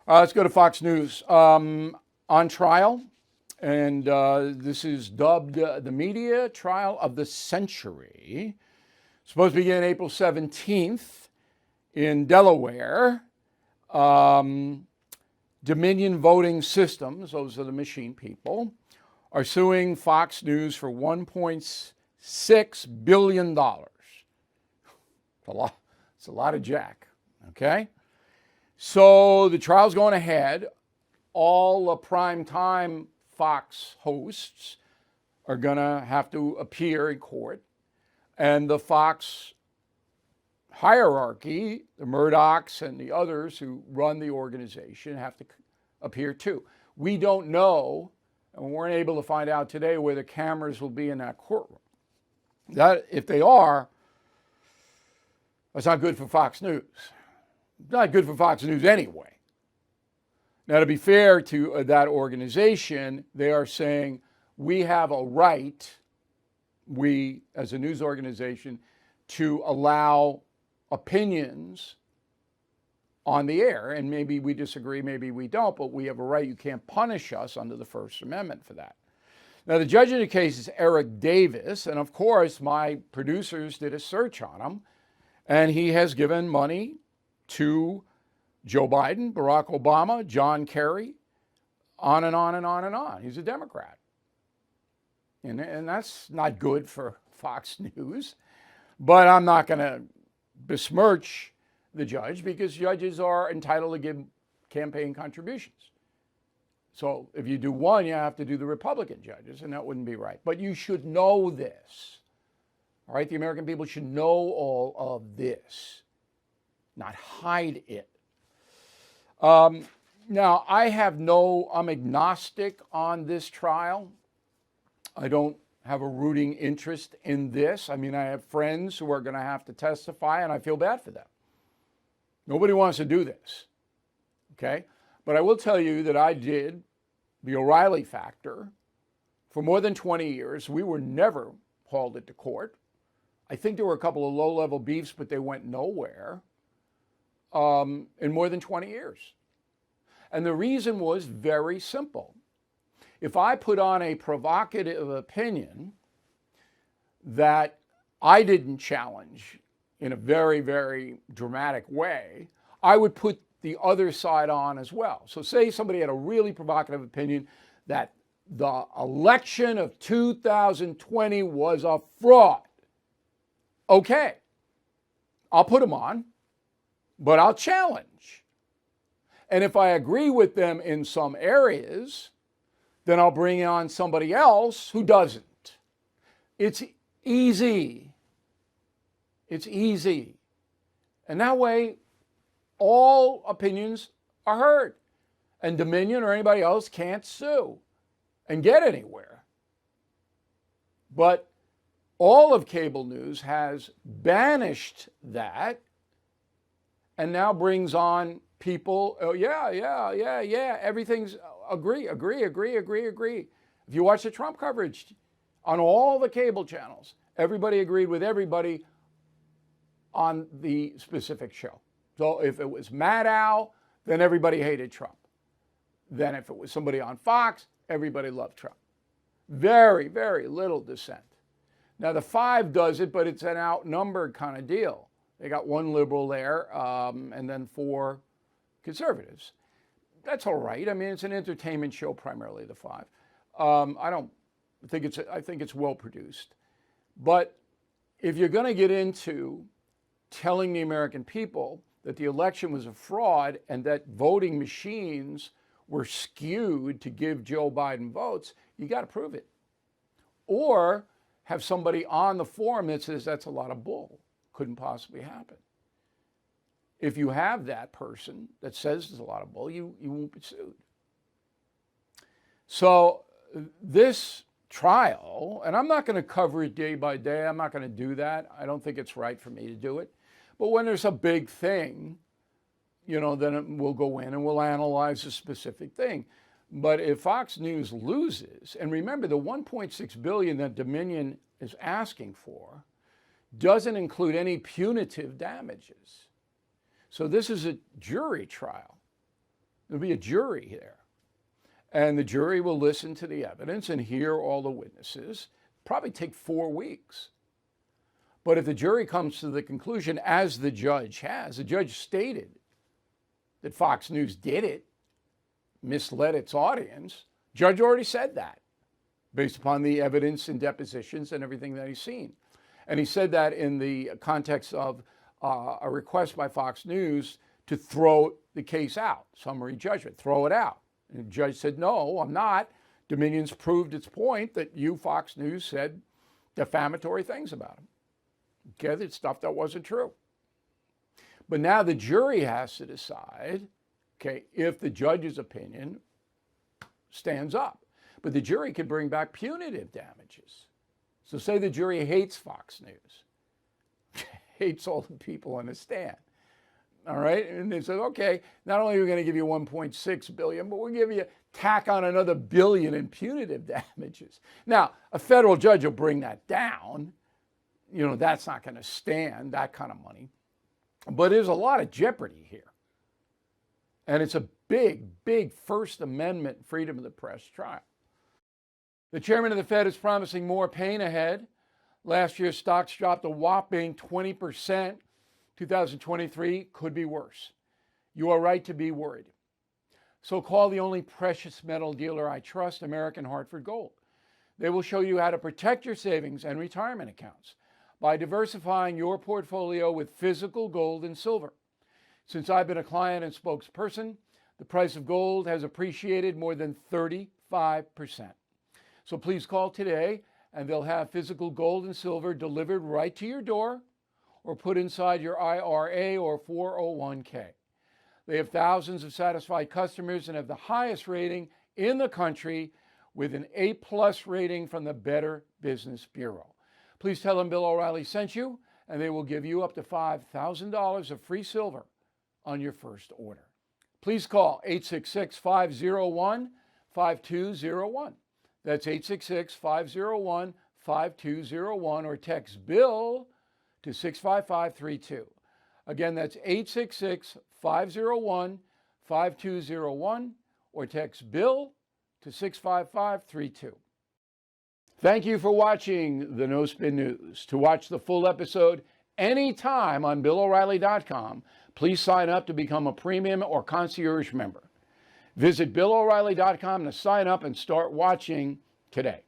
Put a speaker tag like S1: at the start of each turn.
S1: Let's go to Fox News. On trial, and this is dubbed the media trial of the century. Supposed to begin April 17th in Delaware. Dominion Voting Systems, those are the machine people, are suing Fox News for $1.6 billion. It's a lot of jack, okay? So the trial's going ahead. All the primetime Fox hosts are going to have to appear in court. And the Fox hierarchy, the Murdochs and the others who run the organization, have to appear too. We don't know, and we weren't able to find out today, where the cameras will be in that courtroom. That, if they are, that's not good for Fox News. It's not good for Fox News anyway. Now, to be fair to that organization, they are saying we have a right, we as a news organization, to allow opinions on the air. And maybe we disagree, maybe we don't, but we have a right. You can't punish us under the First Amendment for that. Now, the judge in the case is Eric Davis. And of course, my producers did a search on him. And he has given money to Joe Biden, Barack Obama, John Kerry, on and on and on and on. He's a Democrat. And that's not good for Fox News. But I'm not going to besmirch the judge, because judges are entitled to give campaign contributions. So if you do one, you have to do the Republican judges, and that wouldn't be right. But you should know this. All right, the American people should know all of this, not hide it. Now, I'm agnostic on this trial. I don't have a rooting interest in this. I mean, I have friends who are going to have to testify, and I feel bad for them. Nobody wants to do this, okay? But I will tell you that I did the O'Reilly factor for more than 20 years. We were never hauled into court. I think there were a couple of low-level beefs, but they went nowhere in more than 20 years. And the reason was very simple. If I put on a provocative opinion that I didn't challenge in a very, very dramatic way, I would put the other side on as well. So say somebody had a really provocative opinion that the election of 2020 was a fraud. Okay, I'll put them on, but I'll challenge. And if I agree with them in some areas, then I'll bring on somebody else who doesn't. It's easy. It's easy. And that way, all opinions are heard. And Dominion or anybody else can't sue and get anywhere. But all of cable news has banished that and now brings on people, oh, yeah, everything's agree. If you watch the Trump coverage on all the cable channels, everybody agreed with everybody on the specific show. So if it was Maddow, then everybody hated Trump. Then if it was somebody on Fox, everybody loved Trump. Very, very little dissent. Now the 5 does it, but it's an outnumbered kind of deal. They got 1 liberal there, and then 4 conservatives. That's all right. I mean, it's an entertainment show, primarily the 5. I think it's well produced. But if you're going to get into telling the American people that the election was a fraud and that voting machines were skewed to give Joe Biden votes, you got to prove it. Or have somebody on the forum that says that's a lot of bull. Couldn't possibly happen. If you have that person that says there's a lot of bull, you won't be sued. So this trial, and I'm not going to cover it day by day. I'm not going to do that. I don't think it's right for me to do it. But when there's a big thing, then we'll go in and we'll analyze a specific thing. But if Fox News loses, and remember the $1.6 billion that Dominion is asking for doesn't include any punitive damages. So this is a jury trial. There'll be a jury there. And the jury will listen to the evidence and hear all the witnesses. Probably take 4 weeks. But if the jury comes to the conclusion, as the judge has, the judge stated that Fox News did it, misled its audience. Judge already said that based upon the evidence and depositions and everything that he's seen. And he said that in the context of a request by Fox News to throw the case out, summary judgment, throw it out. And the judge said, no, I'm not. Dominion's proved its point that you, Fox News, said defamatory things about him. Okay, it's stuff that wasn't true. But now the jury has to decide, okay, if the judge's opinion stands up. But the jury could bring back punitive damages. So say the jury hates Fox News, hates all the people on the stand. All right, and they said, okay, not only are we going to give you 1.6 billion, but we'll give you, tack on another billion in punitive damages. Now, a federal judge will bring that down. You know, that's not going to stand, that kind of money. But there's a lot of jeopardy here. And it's a big, big First Amendment freedom of the press trial. The chairman of the Fed is promising more pain ahead. Last year, stocks dropped a whopping 20%. 2023 could be worse. You are right to be worried. So call the only precious metal dealer I trust, American Hartford Gold. They will show you how to protect your savings and retirement accounts by diversifying your portfolio with physical gold and silver. Since I've been a client and spokesperson, the price of gold has appreciated more than 35%. So please call today and they'll have physical gold and silver delivered right to your door or put inside your IRA or 401k. They have thousands of satisfied customers and have the highest rating in the country with an A+ rating from the Better Business Bureau. Please tell them Bill O'Reilly sent you, and they will give you up to $5,000 of free silver on your first order. Please call 866-501-5201. That's 866-501-5201 or text BILL to 65532. Again, that's 866-501-5201 or text BILL to 65532. Thank you for watching the No Spin News. To watch the full episode anytime on BillO'Reilly.com, please sign up to become a premium or concierge member. Visit BillO'Reilly.com to sign up and start watching today.